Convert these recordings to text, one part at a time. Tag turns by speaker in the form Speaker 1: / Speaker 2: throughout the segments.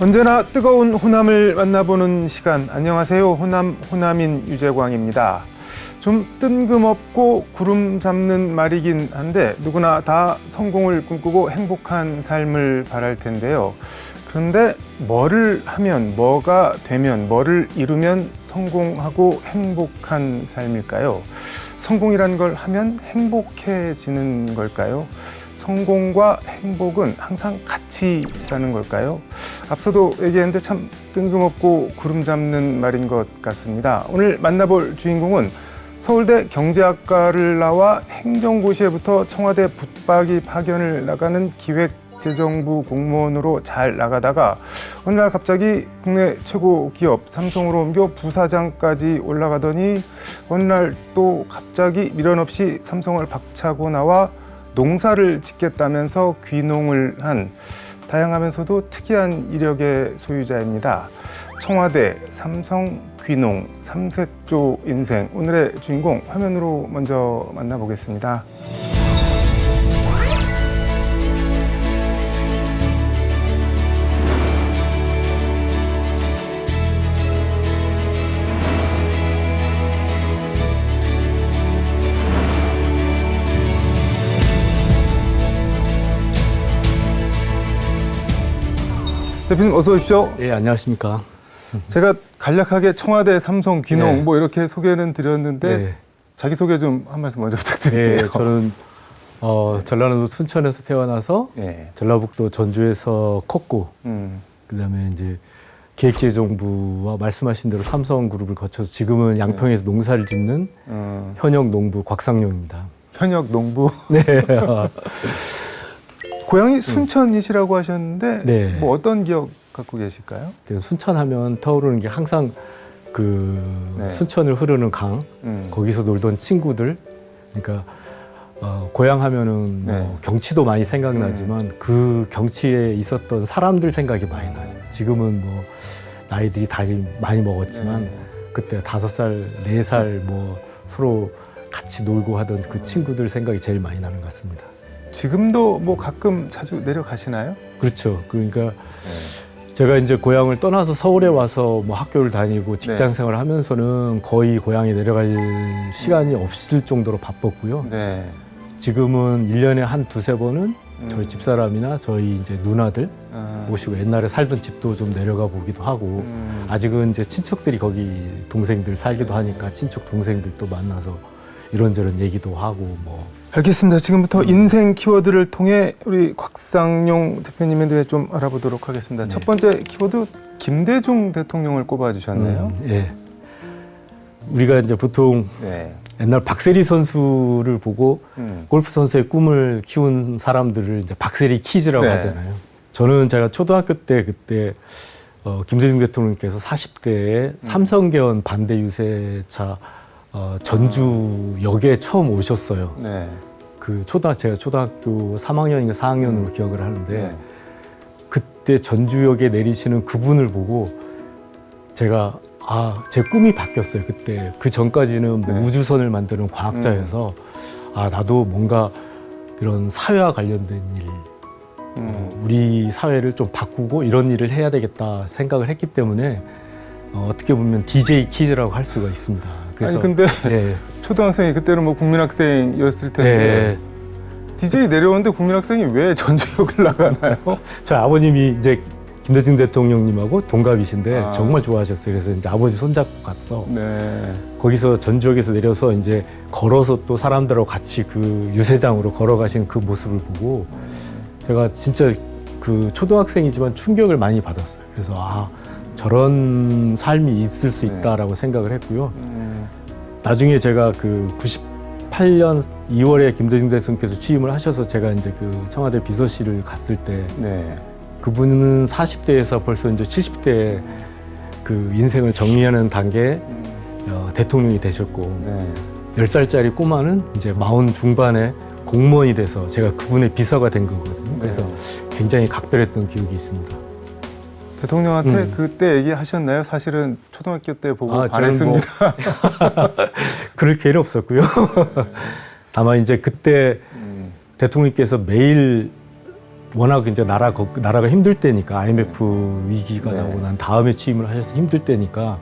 Speaker 1: 언제나 뜨거운 호남을 만나보는 시간. 안녕하세요. 호남인 유재광입니다. 좀 뜬금없고 구름 잡는 말이긴 한데 누구나 다 성공을 꿈꾸고 행복한 삶을 바랄 텐데요. 그런데 뭐를 하면, 뭐가 되면, 뭐를 이루면 성공하고 행복한 삶일까요? 성공이라는 걸 하면 행복해지는 걸까요? 성공과 행복은 항상 같이 가는 걸까요? 앞서도 얘기했는데 참 뜬금없고 구름 잡는 말인 것 같습니다. 오늘 만나볼 주인공은 서울대 경제학과를 나와 행정고시에부터 청와대 붙박이 파견을 나가는 기획재정부 공무원으로 잘 나가다가 어느 날 갑자기 국내 최고 기업 삼성으로 옮겨 부사장까지 올라가더니 어느 날 또 갑자기 미련 없이 삼성을 박차고 나와 농사를 짓겠다면서 귀농을 한 다양하면서도 특이한 이력의 소유자입니다. 청와대, 삼성, 귀농, 삼색조 인생. 오늘의 주인공 화면으로 먼저 만나보겠습니다. 대표님 어서 오십시오.
Speaker 2: 예, 안녕하십니까.
Speaker 1: 제가 간략하게 청와대, 삼성, 귀농
Speaker 2: 네.
Speaker 1: 뭐 이렇게 소개는 드렸는데
Speaker 2: 네.
Speaker 1: 자기소개 좀 한 말씀 먼저 부탁드릴게요.
Speaker 2: 예, 저는 전라남도 순천에서 태어나서
Speaker 1: 예.
Speaker 2: 전라북도 전주에서 컸고 그다음에 이제 기획재정부와 말씀하신 대로 삼성그룹을 거쳐서 지금은 양평에서 농사를 짓는 현역 농부 곽상용입니다.
Speaker 1: 현역 농부.
Speaker 2: 네.
Speaker 1: 고향이 순천이시라고 하셨는데
Speaker 2: 네.
Speaker 1: 뭐 어떤 기억 갖고 계실까요?
Speaker 2: 순천하면 떠오르는 게 항상 그
Speaker 1: 네.
Speaker 2: 순천을 흐르는 강, 거기서 놀던 친구들. 그러니까 고향 하면은 뭐
Speaker 1: 네.
Speaker 2: 경치도 많이 생각나지만 그 경치에 있었던 사람들 생각이 많이 나죠. 지금은 뭐 나이들이 다 많이 먹었지만 그때 5살, 4살 뭐 서로 같이 놀고 하던 그 친구들 생각이 제일 많이 나는 것 같습니다.
Speaker 1: 지금도 뭐 가끔 자주 내려가시나요?
Speaker 2: 그렇죠. 그러니까 제가 이제 고향을 떠나서 서울에 와서 뭐 학교를 다니고 직장 생활을 하면서는 거의 고향에 내려갈 시간이 없을 정도로 바빴고요.
Speaker 1: 네.
Speaker 2: 지금은 1년에 한 2-3번은 저희 집사람이나 저희 이제 누나들 모시고 옛날에 살던 집도 좀 내려가 보기도 하고 아직은 이제 친척들이 거기 동생들 살기도 하니까 친척 동생들도 만나서 이런저런 얘기도 하고 뭐.
Speaker 1: 알겠습니다. 지금부터 인생 키워드를 통해 우리 곽상용 대표님에 대해 좀 알아보도록 하겠습니다.
Speaker 2: 네.
Speaker 1: 첫 번째 키워드 김대중 대통령을 꼽아주셨네요.
Speaker 2: 예. 우리가 이제 보통
Speaker 1: 네.
Speaker 2: 옛날 박세리 선수를 보고 골프 선수의 꿈을 키운 사람들을 이제 박세리 키즈라고
Speaker 1: 네.
Speaker 2: 하잖아요. 저는 제가 초등학교 때 그때 김대중 대통령께서 40대에 삼성계원 반대 유세차 전주역에 처음 오셨어요.
Speaker 1: 네.
Speaker 2: 제가 초등학교 3학년인가 4학년으로 기억을 하는데
Speaker 1: 네.
Speaker 2: 그때 전주역에 내리시는 그분을 보고 제가 제 꿈이 바뀌었어요. 그때 그 전까지는 뭐 우주선을 만드는 과학자여서 나도 뭔가 이런 사회와 관련된 일, 우리 사회를 좀 바꾸고 이런 일을 해야 되겠다 생각을 했기 때문에 어떻게 보면 DJ 키즈라고 할 수가 있습니다. 그래서,
Speaker 1: 아니 근데
Speaker 2: 네.
Speaker 1: 초등학생이 그때는 뭐 국민학생이었을 텐데
Speaker 2: 네.
Speaker 1: DJ 내려오는데 국민학생이 왜 전주역을 나가나요?
Speaker 2: 저희 아버님이 이제 김대중 대통령님하고 동갑이신데 정말 좋아하셨어요. 그래서 이제 아버지 손잡고 갔어.
Speaker 1: 네.
Speaker 2: 거기서 전주역에서 내려서 이제 걸어서 또 사람들하고 같이 그 유세장으로 걸어가시는 그 모습을 보고 제가 진짜 그 초등학생이지만 충격을 많이 받았어요. 그래서 저런 삶이 있을 수 있다라고 생각을 했고요. 나중에 제가 그 98년 2월에 김대중 대통령께서 취임을 하셔서 제가 이제 그 청와대 비서실을 갔을 때
Speaker 1: 네.
Speaker 2: 그분은 40대에서 벌써 이제 70대에 그 인생을 정리하는 단계에 대통령이 되셨고
Speaker 1: 네.
Speaker 2: 10살짜리 꼬마는 이제 40 중반에 공무원이 돼서 제가 그분의 비서가 된 거거든요. 그래서 굉장히 각별했던 기억이 있습니다.
Speaker 1: 대통령한테 그때 얘기하셨나요? 사실은 초등학교 때 보고 반했습니다.
Speaker 2: 그럴 기회는 없었고요. 다만 이제 그때 대통령께서 매일 워낙 이제 나라가 힘들 때니까 IMF 위기가
Speaker 1: 네.
Speaker 2: 나오고 난 다음에 취임을 하셔서 힘들 때니까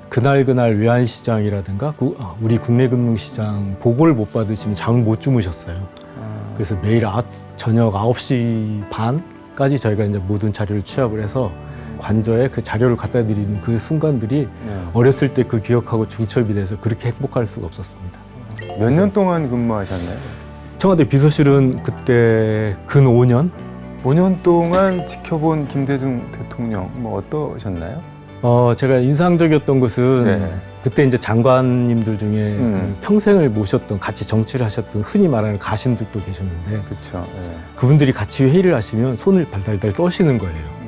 Speaker 2: 그날 외환시장이라든가 우리 국내 금융시장 보고를 못 받으시면 잠을 못 주무셨어요. 그래서 매일 저녁 9시 반까지 저희가 이제 모든 자료를 취합을 해서 관저에 그 자료를 갖다 드리는 그 순간들이 어렸을 때 그 기억하고 중첩이 돼서 그렇게 행복할 수가 없었습니다.
Speaker 1: 몇 년 동안 근무하셨나요?
Speaker 2: 청와대 비서실은 그때 근 5년?
Speaker 1: 5년 동안 지켜본 김대중 대통령 뭐 어떠셨나요?
Speaker 2: 제가 인상적이었던 것은
Speaker 1: 네.
Speaker 2: 그때 이제 장관님들 중에 그 평생을 모셨던 같이 정치를 하셨던 흔히 말하는 가신들도 계셨는데
Speaker 1: 그렇죠. 네.
Speaker 2: 그분들이 같이 회의를 하시면 손을 발달달 떠시는 거예요.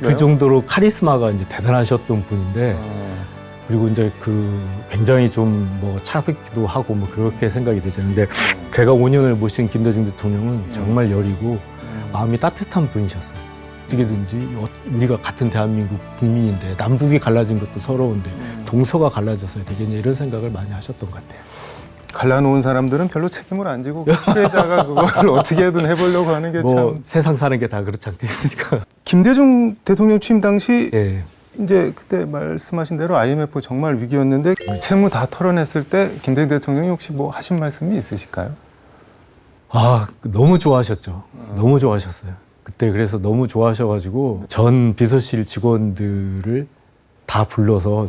Speaker 2: 그
Speaker 1: 왜요?
Speaker 2: 정도로 카리스마가 이제 대단하셨던 분인데 그리고 이제 그 굉장히 좀 뭐 차갑기도 하고 뭐 그렇게 생각이 되죠. 근데 제가 5년을 모신 김대중 대통령은 정말 여리고 마음이 따뜻한 분이셨어요. 어떻게든지 우리가 같은 대한민국 국민인데 남북이 갈라진 것도 서러운데 동서가 갈라져서야 되겠냐 이런 생각을 많이 하셨던 것 같아요.
Speaker 1: 갈라놓은 사람들은 별로 책임을 안 지고 피해자가 그걸 어떻게든 해보려고 하는 게 참.
Speaker 2: 뭐 세상 사는 게 다 그렇지 않겠습니까?
Speaker 1: 김대중 대통령 취임 당시
Speaker 2: 예.
Speaker 1: 이제 그때 말씀하신 대로 IMF 정말 위기였는데 그 채무 다 털어냈을 때 김대중 대통령이 혹시 뭐 하신 말씀이 있으실까요?
Speaker 2: 너무 좋아하셨죠. 너무 좋아하셨어요. 그때 그래서 너무 좋아하셔가지고 전 비서실 직원들을 다 불러서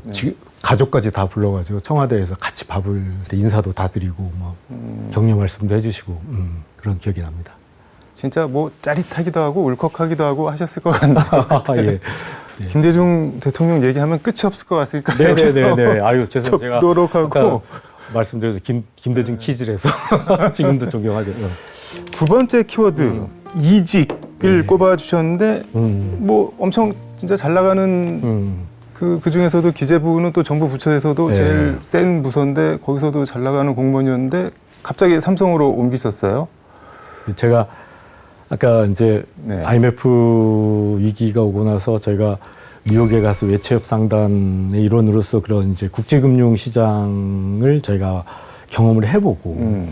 Speaker 2: 가족까지 다 불러가지고 청와대에서 같이 밥을 인사도 다 드리고 뭐 격려 말씀도 해주시고 그런 기억이 납니다.
Speaker 1: 진짜 뭐 짜릿하기도 하고 울컥하기도 하고 하셨을 것 같네요.
Speaker 2: 예. 네.
Speaker 1: 김대중 대통령 얘기하면 끝이 없을 것 같으니까
Speaker 2: 네네네. 아유 죄송 제가
Speaker 1: 적도록 하고
Speaker 2: 말씀드려서 김대중 퀴즈를 해서 지금도 존경하죠.
Speaker 1: 두 번째 키워드 이직을 꼽아주셨는데 뭐 엄청 진짜 잘 나가는 그 중에서도 기재부는 또 정부 부처에서도
Speaker 2: 네.
Speaker 1: 제일 센 부서인데 거기서도 잘 나가는 공무원이었는데 갑자기 삼성으로 옮기셨어요.
Speaker 2: 제가 아까 이제
Speaker 1: 네.
Speaker 2: IMF 위기가 오고 나서 저희가 뉴욕에 가서 외채협 상단의 일원으로서 그런 이제 국제금융 시장을 저희가 경험을 해보고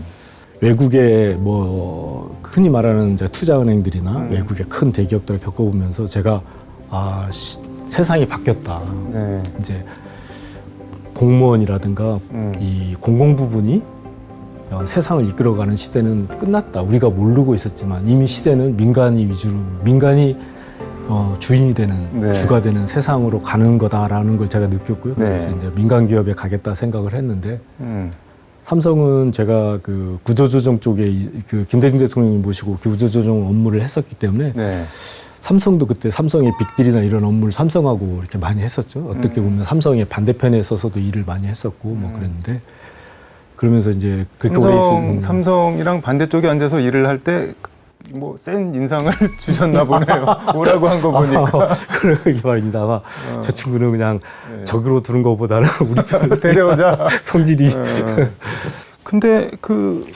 Speaker 2: 외국의 뭐 흔히 말하는 이제 투자은행들이나 외국의 큰 대기업들을 겪어보면서 제가 세상이 바뀌었다.
Speaker 1: 네.
Speaker 2: 이제 공무원이라든가 이 공공 부분이 세상을 이끌어가는 시대는 끝났다. 우리가 모르고 있었지만 이미 시대는 민간이 위주로 민간이 주인이 되는
Speaker 1: 네.
Speaker 2: 주가 되는 세상으로 가는 거다라는 걸 제가 느꼈고요.
Speaker 1: 네.
Speaker 2: 그래서 이제 민간 기업에 가겠다 생각을 했는데 삼성은 제가 그 구조조정 쪽에 그 김대중 대통령이 모시고 구조조정 업무를 했었기 때문에
Speaker 1: 네.
Speaker 2: 삼성도 그때 삼성의 빅딜이나 이런 업무를 삼성하고 이렇게 많이 했었죠. 어떻게 보면 삼성의 반대편에 서서도 일을 많이 했었고 뭐 그랬는데 그러면서 이제 그렇게 오래 있은
Speaker 1: 삼성이랑 반대쪽에 앉아서 일을 할 때 뭐 센 인상을 주셨나 보네요. 오라고 한 거 보니까.
Speaker 2: 그러게 말입니다. 아마 저 친구는 그냥 적으로 두는 것보다는 우리 편으로
Speaker 1: 데려오자.
Speaker 2: 성질이.
Speaker 1: 근데 그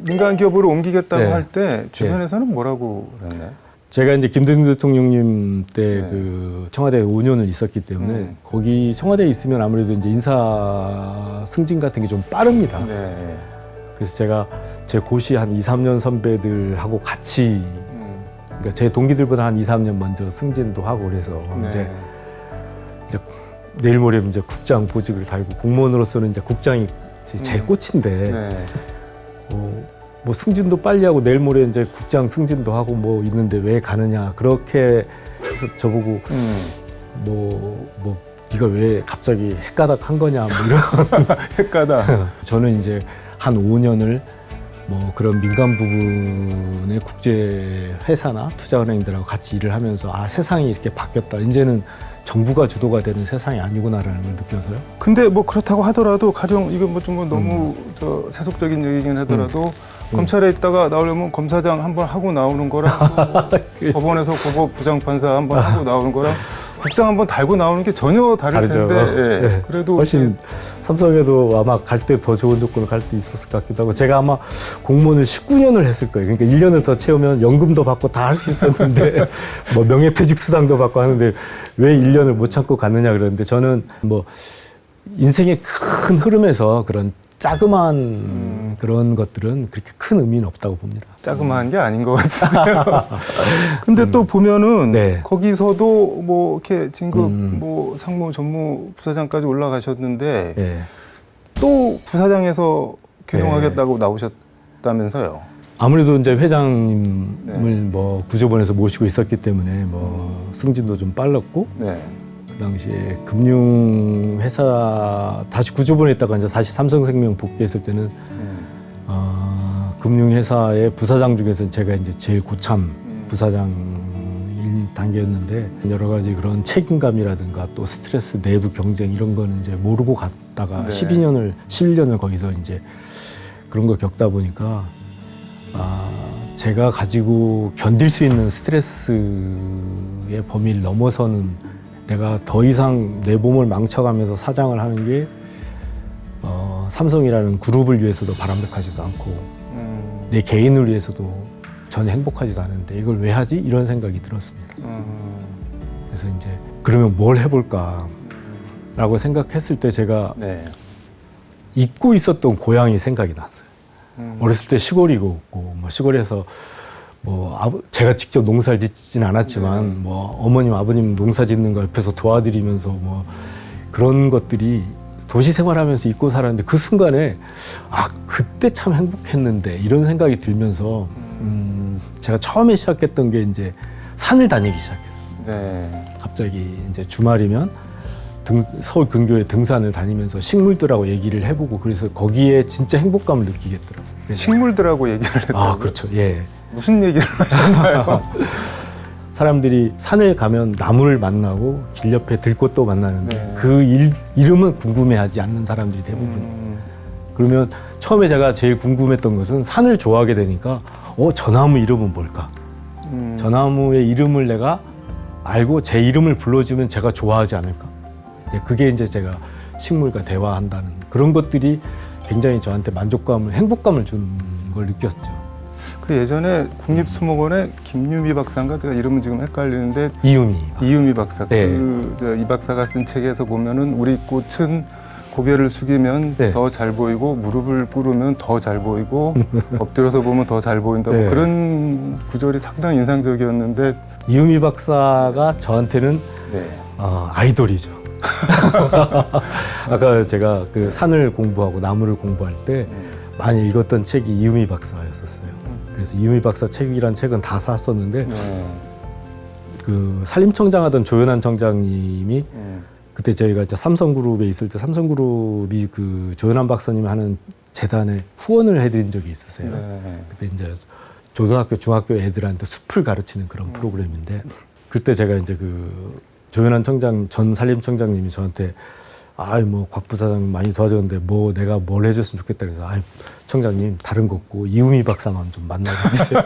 Speaker 1: 민간 기업으로 옮기겠다고
Speaker 2: 네.
Speaker 1: 할 때 주변에서는 뭐라고 그랬나요?
Speaker 2: 제가 이제 김대중 대통령님 때
Speaker 1: 네.
Speaker 2: 그 청와대에 5년을 있었기 때문에 거기 청와대에 있으면 아무래도 이제 인사 승진 같은 게 좀 빠릅니다.
Speaker 1: 네.
Speaker 2: 그래서 제가 제 고시 한 2, 3년 선배들하고 같이 그러니까 제 동기들보다 한 2, 3년 먼저 승진도 하고 그래서
Speaker 1: 네.
Speaker 2: 이제 내일 모레 이제 국장 보직을 달고 공무원으로서는 이제 국장이 제 꽃인데
Speaker 1: 네.
Speaker 2: 뭐 승진도 빨리 하고 내일 모레 이제 국장 승진도 하고 뭐 있는데 왜 가느냐 그렇게 해서 저보고 뭐 네가 왜 갑자기 헷가닥 한 거냐 뭐 이런
Speaker 1: 헷가다.
Speaker 2: 저는 이제 한 5년을 뭐 그런 민간 부분의 국제 회사나 투자은행들하고 같이 일을 하면서 세상이 이렇게 바뀌었다. 이제는 정부가 주도가 되는 세상이 아니구나라는 걸 느껴서요.
Speaker 1: 근데 뭐 그렇다고 하더라도 가령 이거 뭐 좀 너무 저 세속적인 얘기긴 하더라도 검찰에 있다가 나오려면 검사장 한번 하고 나오는 거랑 또 법원에서 고법 부장판사 한번 하고 나오는 거랑 국장 한번 달고 나오는 게 전혀 다를
Speaker 2: 다르죠.
Speaker 1: 텐데
Speaker 2: 네.
Speaker 1: 그래도
Speaker 2: 훨씬 삼성에도 아마 갈 때 더 좋은 조건을 갈 수 있었을 것 같기도 하고 제가 아마 공무원을 19년을 했을 거예요. 그러니까 1년을 더 채우면 연금도 받고 다 할 수 있었는데 뭐 명예퇴직 수당도 받고 하는데 왜 1년을 못 참고 갔느냐 그러는데 저는 뭐 인생의 큰 흐름에서 그런 자그마한 그런 것들은 그렇게 큰 의미는 없다고 봅니다.
Speaker 1: 자그마한 게 아닌 것 같은데요. 근데 또 보면은
Speaker 2: 네.
Speaker 1: 거기서도 뭐 이렇게 진급
Speaker 2: 음.
Speaker 1: 뭐 상무 전무 부사장까지 올라가셨는데
Speaker 2: 예.
Speaker 1: 또 부사장에서 귀농하겠다고 나오셨다면서요.
Speaker 2: 아무래도 이제 회장님을
Speaker 1: 네.
Speaker 2: 뭐 구조본에서 모시고 있었기 때문에 뭐 승진도 좀 빨랐고
Speaker 1: 네.
Speaker 2: 그 당시에 금융회사 다시 구조본에 있다가 이제 다시 삼성생명 복귀했을 때는 금융회사의 부사장 중에서 제가 이제 제일 고참 부사장 단계였는데 여러 가지 그런 책임감이라든가 또 스트레스, 내부 경쟁 이런 거는 이제 모르고 갔다가
Speaker 1: 네.
Speaker 2: 11년을 거기서 이제 그런 걸 겪다 보니까 제가 가지고 견딜 수 있는 스트레스의 범위를 넘어서는 내가 더 이상 내 몸을 망쳐가면서 사장을 하는 게 삼성이라는 그룹을 위해서도 바람직하지도 않고 내 개인을 위해서도 전혀 행복하지도 않은데 이걸 왜 하지? 이런 생각이 들었습니다. 그래서 이제 그러면 뭘 해볼까? 라고 생각했을 때 제가
Speaker 1: 네.
Speaker 2: 잊고 있었던 고향이 생각이 났어요. 어렸을 때 시골이고 뭐 시골에서 뭐 제가 직접 농사를 짓지는 않았지만 뭐 어머님 아버님 농사 짓는 거 옆에서 도와드리면서 뭐 그런 것들이 도시 생활하면서 잊고 살았는데 그 순간에 그때 참 행복했는데 이런 생각이 들면서 제가 처음에 시작했던 게 이제 산을 다니기 시작했어요.
Speaker 1: 네.
Speaker 2: 갑자기 이제 주말이면 서울 근교에 등산을 다니면서 식물들하고 얘기를 해보고 그래서 거기에 진짜 행복감을 느끼겠더라고요.
Speaker 1: 식물들하고 얘기를 했다고요?
Speaker 2: 그렇죠. 예.
Speaker 1: 무슨 얘기를 하셨나요?
Speaker 2: 사람들이 산을 가면 나무를 만나고 길 옆에 들꽃도 만나는데
Speaker 1: 네.
Speaker 2: 그 이름은 궁금해하지 않는 사람들이 대부분. 그러면 처음에 제가 제일 궁금했던 것은 산을 좋아하게 되니까 저 나무 이름은 뭘까? 저 나무의 이름을 내가 알고 제 이름을 불러주면 제가 좋아하지 않을까? 그게 이제 제가 식물과 대화한다는 그런 것들이 굉장히 저한테 만족감을, 행복감을 준 걸 느꼈죠.
Speaker 1: 그 예전에 국립수목원에 김유미 박사인가 제가 이름은 지금 헷갈리는데
Speaker 2: 이유미
Speaker 1: 박사
Speaker 2: 네.
Speaker 1: 이 박사가 쓴 책에서 보면은 우리 꽃은 고개를 숙이면
Speaker 2: 네.
Speaker 1: 더 잘 보이고 무릎을 꿇으면 더 잘 보이고 엎드려서 보면 더 잘 보인다고
Speaker 2: 네.
Speaker 1: 그런 구절이 상당히 인상적이었는데
Speaker 2: 이유미 박사가 저한테는
Speaker 1: 네.
Speaker 2: 아이돌이죠. 아까 제가 그 산을 공부하고 나무를 공부할 때 많이 읽었던 책이 이유미 박사였었어요. 그래서 이유미 박사 책이란 책은 다 샀었는데 그 산림청장 하던 조현한 청장님이 그때 저희가 이제 삼성그룹에 있을 때 삼성그룹이 그 조현한 박사님 하는 재단에 후원을 해드린 적이 있었어요.
Speaker 1: 네.
Speaker 2: 그때 이제 초등학교, 중학교 애들한테 숲을 가르치는 그런 프로그램인데 그때 제가 이제 그 조현한 청장 전 산림청장님이 저한테 뭐 곽 부사장 많이 도와줬는데 뭐 내가 뭘 해줬으면 좋겠다 그래서 청장님 다른 거 없고 이유미 박사만 좀 만나게 해주세요.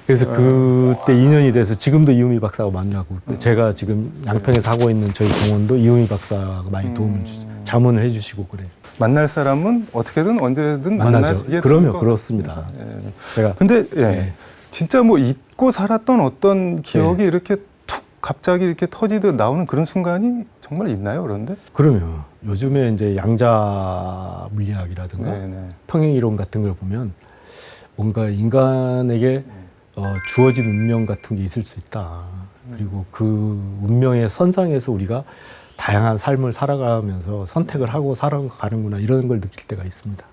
Speaker 2: 그래서 그때 인연이 돼서 지금도 이유미 박사가 만나고 제가 지금 양평에서 하고 있는 저희 정원도 이유미 박사가 많이 도움을 자문을 해주시고 그래요.
Speaker 1: 만날 사람은 어떻게든 언제든
Speaker 2: 만나죠.
Speaker 1: 만나게
Speaker 2: 그럼요, 그렇습니다.
Speaker 1: 예.
Speaker 2: 제가
Speaker 1: 근데
Speaker 2: 네.
Speaker 1: 진짜 뭐 잊고 살았던 어떤 기억이 이렇게 툭 갑자기 이렇게 터지듯 나오는 그런 순간이 정말 있나요? 그런데?
Speaker 2: 그러면 요즘에 이제 양자 물리학이라든가
Speaker 1: 네네.
Speaker 2: 평행 이론 같은 걸 보면 뭔가 인간에게 주어진 운명 같은 게 있을 수 있다. 그리고 그 운명의 선상에서 우리가 다양한 삶을 살아가면서 선택을 하고 살아가는구나 이런 걸 느낄 때가 있습니다.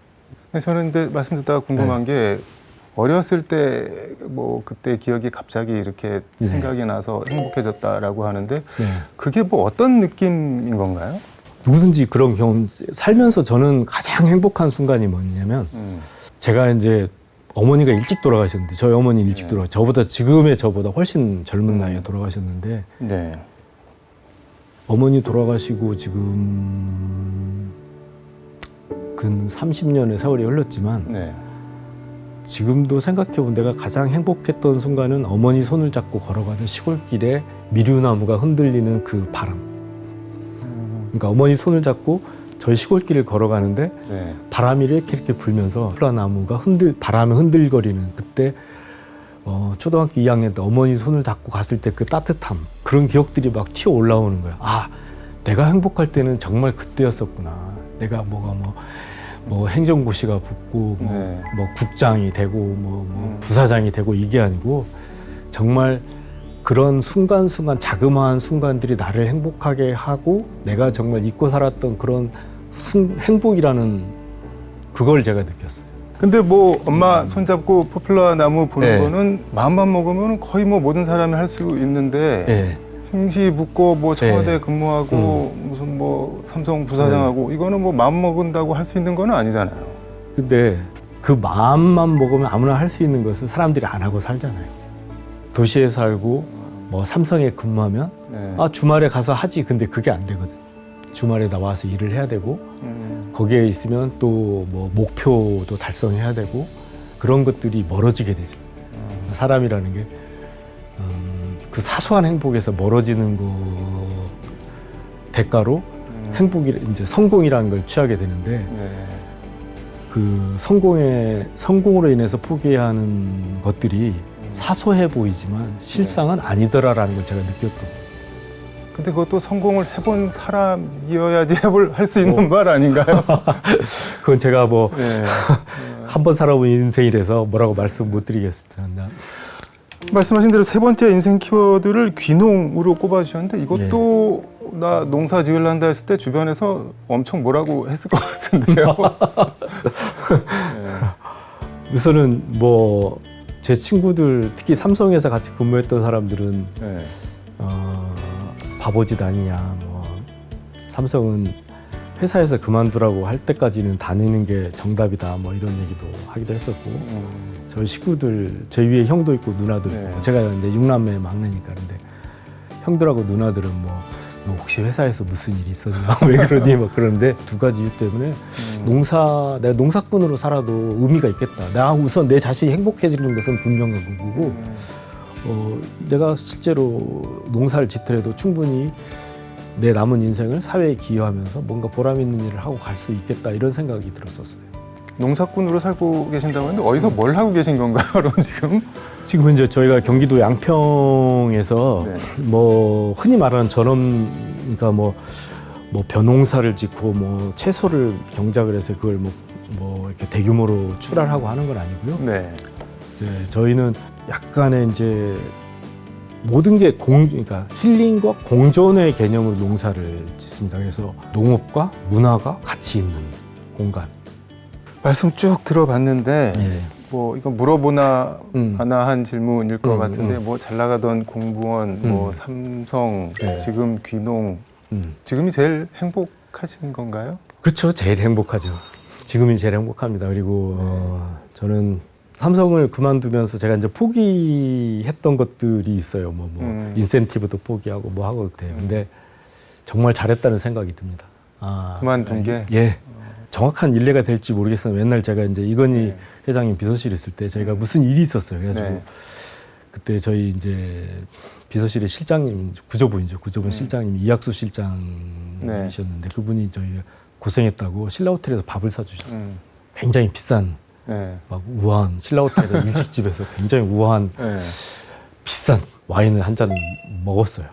Speaker 1: 저는 근데 말씀 듣다가 궁금한 게 어렸을 때 뭐 그때 기억이 갑자기 이렇게 생각이 나서 행복해졌다라고 하는데 그게 뭐 어떤 느낌인 건가요?
Speaker 2: 누구든지 그런 경험 살면서 저는 가장 행복한 순간이 뭐냐면 제가 이제 어머니가 일찍 돌아가셨는데 저희 어머니 일찍 저보다 훨씬 젊은 나이에 돌아가셨는데
Speaker 1: 네.
Speaker 2: 어머니 돌아가시고 지금 근 30년의 세월이 흘렀지만
Speaker 1: 네.
Speaker 2: 지금도 생각해보면 내가 가장 행복했던 순간은 어머니 손을 잡고 걸어가는 시골길에 미류나무가 흔들리는 그 바람. 그러니까 어머니 손을 잡고 저희 시골길을 걸어가는데
Speaker 1: 네.
Speaker 2: 바람이 이렇게 불면서 소라나무가 바람에 흔들거리는 그때 초등학교 2학년 때 어머니 손을 잡고 갔을 때 그 따뜻함 그런 기억들이 막 튀어 올라오는 거야. 내가 행복할 때는 정말 그때였었구나. 내가 뭐가 뭐 행정고시가 붙고 뭐,
Speaker 1: 네.
Speaker 2: 뭐 국장이 되고 뭐 부사장이 되고 이게 아니고 정말 그런 순간순간 자그마한 순간들이 나를 행복하게 하고 내가 정말 잊고 살았던 그런 행복이라는 그걸 제가 느꼈어요.
Speaker 1: 근데 뭐 엄마 손잡고 포플라 나무 보는
Speaker 2: 네.
Speaker 1: 거는 마음만 먹으면 거의 뭐 모든 사람이 할 수 있는데
Speaker 2: 네.
Speaker 1: 행시 붙고 뭐 청와대
Speaker 2: 네.
Speaker 1: 근무하고 무슨 뭐 삼성 부사장하고 이거는 뭐 마음 먹은다고 할 수 있는 건 아니잖아요.
Speaker 2: 근데 그 마음만 먹으면 아무나 할 수 있는 것을 사람들이 안 하고 살잖아요. 도시에 살고 뭐 삼성에 근무하면
Speaker 1: 네.
Speaker 2: 아 주말에 가서 하지. 근데 그게 안 되거든. 주말에 나와서 일을 해야 되고 거기에 있으면 또 뭐 목표도 달성해야 되고 그런 것들이 멀어지게 되죠. 사람이라는 게 그 사소한 행복에서 멀어지는 거 대가로 행복이 이제 성공이라는 걸 취하게 되는데
Speaker 1: 네.
Speaker 2: 그 성공으로 인해서 포기해야 하는 것들이 사소해 보이지만 실상은 아니더라라는 걸 제가 느꼈던 거예요.
Speaker 1: 근데 그것도 성공을 해본 사람이어야지 할 수 있는 말 아닌가요?
Speaker 2: 그건 제가 뭐
Speaker 1: 네.
Speaker 2: 한 번 살아본 인생이라서 뭐라고 말씀 못 드리겠습니다.
Speaker 1: 말씀하신 대로 세 번째 인생 키워드를 귀농으로 꼽아주셨는데 이것도 나 농사 지으려한다 했을 때 주변에서 엄청 뭐라고 했을 것 같은데요. 네.
Speaker 2: 우선은 뭐 제 친구들 특히 삼성에서 같이 근무했던 사람들은
Speaker 1: 네.
Speaker 2: 바보짓 아니냐 뭐 삼성은 회사에서 그만두라고 할 때까지는 다니는 게 정답이다 뭐 이런 얘기도 하기도 했었고 저희 식구들 제 위에 형도 있고 누나도 있고
Speaker 1: 네.
Speaker 2: 제가 이제 6남매 막내니까 근데 형들하고 누나들은 뭐 너 혹시 회사에서 무슨 일이 있었나 왜 그러니 막 그런데 두 가지 이유 때문에 내가 농사꾼으로 살아도 의미가 있겠다. 내가 우선 내 자신이 행복해지는 것은 분명한 거고 내가 실제로 농사를 짓더라도 충분히 내 남은 인생을 사회에 기여하면서 뭔가 보람 있는 일을 하고 갈 수 있겠다 이런 생각이 들었었어요.
Speaker 1: 농사꾼으로 살고 계신다고 했는데 어디서 뭘 하고 계신 건가요, 그럼 지금?
Speaker 2: 지금 이제 저희가 경기도 양평에서
Speaker 1: 네.
Speaker 2: 뭐 흔히 말하는 전원 그러니까 뭐 벼농사를 짓고 뭐 채소를 경작을 해서 그걸 뭐 이렇게 대규모로 출하하고 하는 건 아니고요.
Speaker 1: 네.
Speaker 2: 이제 저희는 약간의 이제 모든 게 그러니까 힐링과 공존의 개념으로 농사를 짓습니다. 그래서 농업과 문화가 같이 있는 공간.
Speaker 1: 말씀 쭉 들어봤는데
Speaker 2: 네.
Speaker 1: 뭐 이건 물어보나 하나 한 질문일 것 같은데 뭐 잘 나가던 공무원, 뭐 삼성,
Speaker 2: 네.
Speaker 1: 지금 귀농, 지금이 제일 행복하신 건가요?
Speaker 2: 그렇죠. 제일 행복하죠. 지금이 제일 행복합니다. 그리고 저는 삼성을 그만두면서 제가 이제 포기했던 것들이 있어요. 뭐 인센티브도 포기하고 뭐 하고 그래요. 근데 정말 잘했다는 생각이 듭니다.
Speaker 1: 그만둔 게?
Speaker 2: 예. 정확한 일례가 될지 모르겠어요. 맨날 제가 이제 이건희 회장님 비서실에 있을 때 저희가 무슨 일이 있었어요. 그래가지고 그때 저희 이제 비서실의 실장님, 구조분 실장님 이학수 실장이셨는데 그분이 저희가 고생했다고 신라호텔에서 밥을 사주셨어요. 굉장히 비싼 막 우아한 신라호텔의 일식집에서 굉장히 우아한 비싼 와인을 한 잔 먹었어요.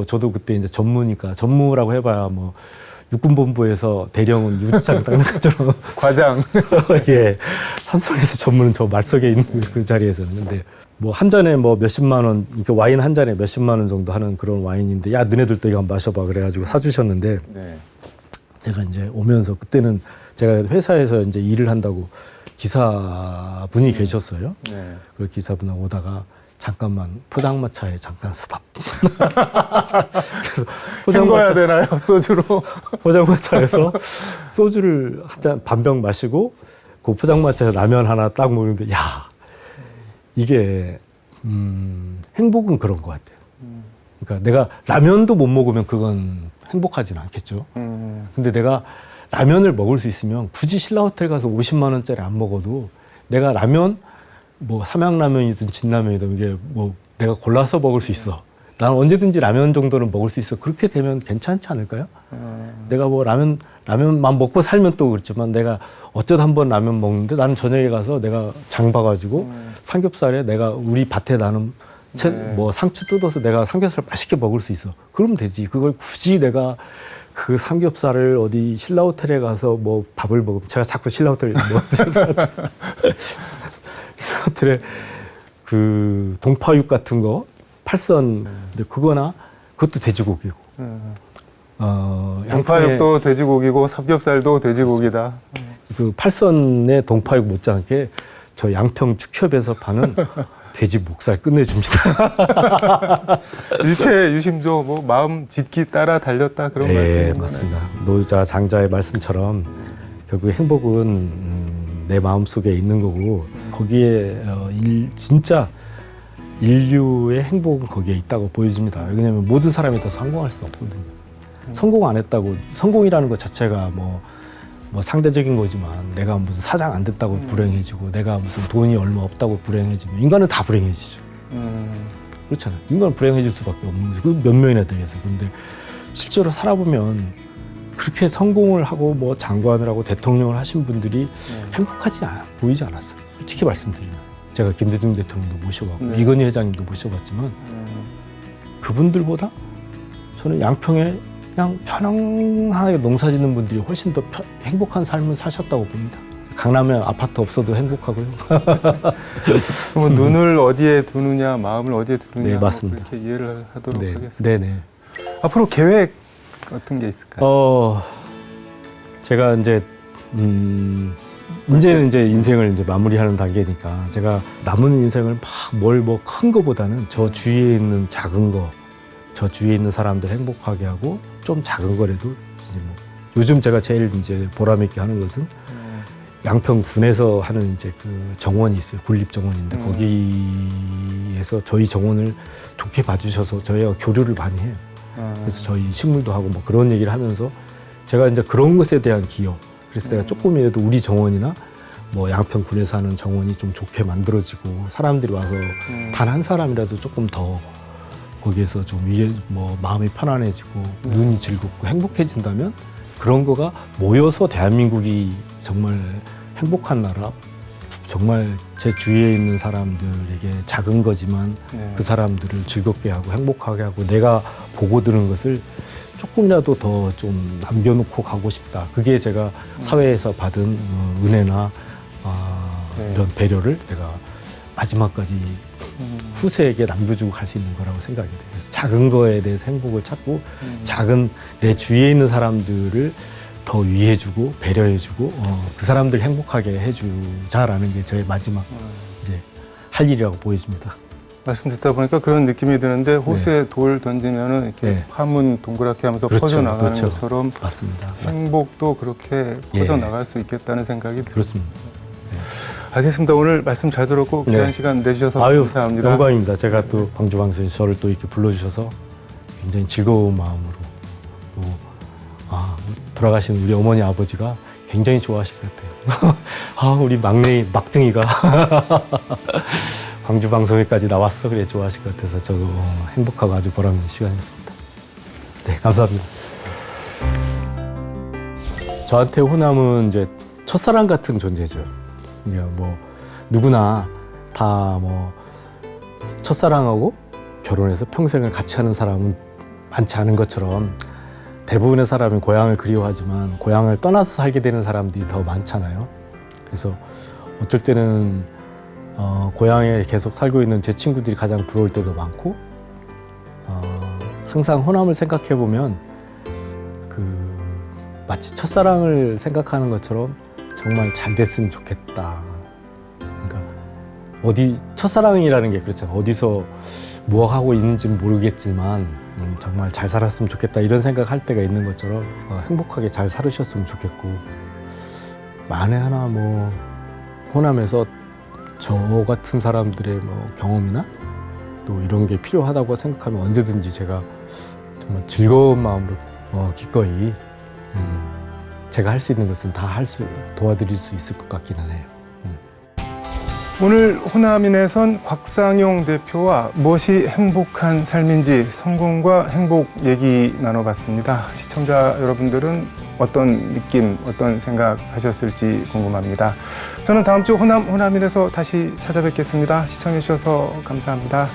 Speaker 2: 저도 그때 이제 전무라고 해봐야 뭐 육군본부에서 대령은 유리창 닦는 것처럼
Speaker 1: 과장.
Speaker 2: 예, 삼성에서 전무는 저 말석에 있는 그 자리에서였는데 뭐 한 잔에 뭐 몇십만 원, 그러니까 와인 한 잔에 몇십만 원 정도 하는 그런 와인인데 야 너네들도 이거 한번 마셔봐 그래가지고 사주셨는데 제가 이제 오면서 그때는 제가 회사에서 이제 일을 한다고 기사분이 계셨어요. 그 기사분하고 오다가 잠깐만 포장마차에 잠깐 스탑. 그래서
Speaker 1: 헹궈야 되나요, 소주로?
Speaker 2: 포장마차에서 소주를 한 잔 반병 마시고 그 포장마차에서 라면 하나 딱 먹는데 야 이게 행복은 그런 것 같아요. 그러니까 내가 라면도 못 먹으면 그건 행복하지는 않겠죠. 근데 내가 라면을 먹을 수 있으면 굳이 신라호텔 가서 50만 원짜리 안 먹어도 내가 라면 뭐 삼양라면이든 진라면이든 이게 뭐 내가 골라서 먹을 수 있어. 나는 언제든지 라면 정도는 먹을 수 있어. 그렇게 되면 괜찮지 않을까요? 내가 뭐 라면만 먹고 살면 또 그렇지만 내가 어쩌다 한번 라면 먹는데 나는 저녁에 가서 내가 장 봐가지고 삼겹살에 내가 우리 밭에 나는 뭐 상추 뜯어서 내가 삼겹살 맛있게 먹을 수 있어. 그러면 되지. 그걸 굳이 내가 그 삼겹살을 어디 신라 호텔에 가서 뭐 밥을 먹으면 제가 자꾸 신라 호텔 신라 호텔에 그 동파육 같은 거 팔선 그거나 그것도 돼지고기고
Speaker 1: 양파육도 돼지고기고 삼겹살도 돼지고기다.
Speaker 2: 그 팔선의 동파육 못지않게 저 양평 축협에서 파는 돼지 목살 끝내줍니다.
Speaker 1: 일체 유심조 뭐 마음 짓기 따라 달렸다 그런 말씀이네요.
Speaker 2: 맞습니다. 노자 장자의 말씀처럼 결국 행복은 내 마음속에 있는 거고 거기에 진짜 인류의 행복은 거기에 있다고 보여집니다. 왜냐하면 모든 사람이 다 성공할 수는 없거든요. 성공 안 했다고 성공이라는 것 자체가 뭐 상대적인 거지만 내가 무슨 사장 안 됐다고 불행해지고 내가 무슨 돈이 얼마 없다고 불행해지고 인간은 다 불행해지죠. 그렇잖아요. 인간은 불행해질 수밖에 없는 거죠. 그 몇 명이나 되겠어요. 그런데 실제로 살아보면 그렇게 성공을 하고 뭐 장관을 하고 대통령을 하신 분들이 행복하지 보이지 않았어요. 솔직히 말씀드리면 제가 김대중 대통령도 모셔봤고 이건희 회장님도 모셔봤지만 그분들보다 저는 양평에 그냥 편안하게 농사 짓는 분들이 훨씬 더 행복한 삶을 사셨다고 봅니다. 강남에 아파트 없어도 행복하고요.
Speaker 1: 뭐 눈을 어디에 두느냐, 마음을 어디에 두느냐,
Speaker 2: 네, 맞습니다.
Speaker 1: 그렇게 이해를 하도록
Speaker 2: 네,
Speaker 1: 하겠습니다.
Speaker 2: 네네.
Speaker 1: 앞으로 계획 같은 게 있을까요?
Speaker 2: 제가 이제는 이제 인생을 이제 마무리하는 단계니까 제가 남은 인생을 막 뭘 뭐 큰 거보다는 저 주위에 있는 작은 거, 저 주위에 있는 사람들 행복하게 하고 좀 작은 거라도 이제 뭐 요즘 제가 제일 이제 보람 있게 하는 것은 양평군에서 하는 이제 그 정원이 있어요. 군립정원인데 거기에서 저희 정원을 좋게 봐주셔서 저희가 교류를 많이 해요. 그래서 저희 식물도 하고 뭐 그런 얘기를 하면서 제가 이제 그런 것에 대한 기여. 그래서 내가 조금이라도 우리 정원이나 뭐 양평군에서 하는 정원이 좀 좋게 만들어지고 사람들이 와서 단 한 사람이라도 조금 더 거기에서 좀 위에 뭐 마음이 편안해지고 눈이 즐겁고 행복해진다면 그런 거가 모여서 대한민국이 정말 행복한 나라, 정말 제 주위에 있는 사람들에게 작은 거지만 그 사람들을 즐겁게 하고 행복하게 하고 내가 보고 들은 것을 조금이라도 더 좀 남겨놓고 가고 싶다. 그게 제가 사회에서 받은 은혜나 이런 배려를 내가 마지막까지 후세에게 남겨주고 갈 수 있는 거라고 생각이 돼요. 그래서 작은 거에 대해서 행복을 찾고 작은 내 주위에 있는 사람들을 더 위해주고 배려해주고 그 사람들 행복하게 해주자라는 게 저의 마지막 이제 할 일이라고 보여집니다.
Speaker 1: 말씀 듣다 보니까 그런 느낌이 드는데 호수에 돌 던지면은 이렇게 화문 동그랗게 하면서 퍼져나가는 것처럼
Speaker 2: 맞습니다.
Speaker 1: 행복도 그렇게 퍼져나갈 수 있겠다는 생각이 듭니다.
Speaker 2: 그렇습니다.
Speaker 1: 알겠습니다. 오늘 말씀 잘 들었고 귀한 시간 내주셔서 감사합니다.
Speaker 2: 영광입니다. 제가 또 광주방송에서 저를 또 이렇게 불러주셔서 굉장히 즐거운 마음으로 또 돌아가신 우리 어머니 아버지가 굉장히 좋아하실 것 같아요. 우리 막둥이가 광주방송에까지 나왔어. 그래 좋아하실 것 같아서 저도 행복하고 아주 보람있는 시간이었습니다. 네, 감사합니다. 저한테 호남은 이제 첫사랑 같은 존재죠. 뭐 누구나 다 뭐 첫사랑하고 결혼해서 평생을 같이 하는 사람은 많지 않은 것처럼 대부분의 사람이 고향을 그리워하지만 고향을 떠나서 살게 되는 사람들이 더 많잖아요. 그래서 어쩔 때는 고향에 계속 살고 있는 제 친구들이 가장 부러울 때도 많고 항상 호남을 생각해 보면 마치 첫사랑을 생각하는 것처럼 정말 잘 됐으면 좋겠다. 그러니까 첫사랑이라는 게 그렇잖아요. 어디서 뭐 하고 있는지는 모르겠지만 정말 잘 살았으면 좋겠다 이런 생각할 때가 있는 것처럼 행복하게 잘 살으셨으면 좋겠고 만에 하나 뭐 호남에서 저 같은 사람들의 뭐 경험이나 또 이런 게 필요하다고 생각하면 언제든지 제가 정말 즐거운 마음으로 기꺼이 제가 할 수 있는 것은 다 도와드릴 수 있을 것 같기는 해요.
Speaker 1: 오늘 호남인에선 곽상용 대표와 무엇이 행복한 삶인지 성공과 행복 얘기 나눠봤습니다. 시청자 여러분들은 어떤 느낌, 어떤 생각 하셨을지 궁금합니다. 저는 다음 주 호남인에서 다시 찾아뵙겠습니다. 시청해 주셔서 감사합니다.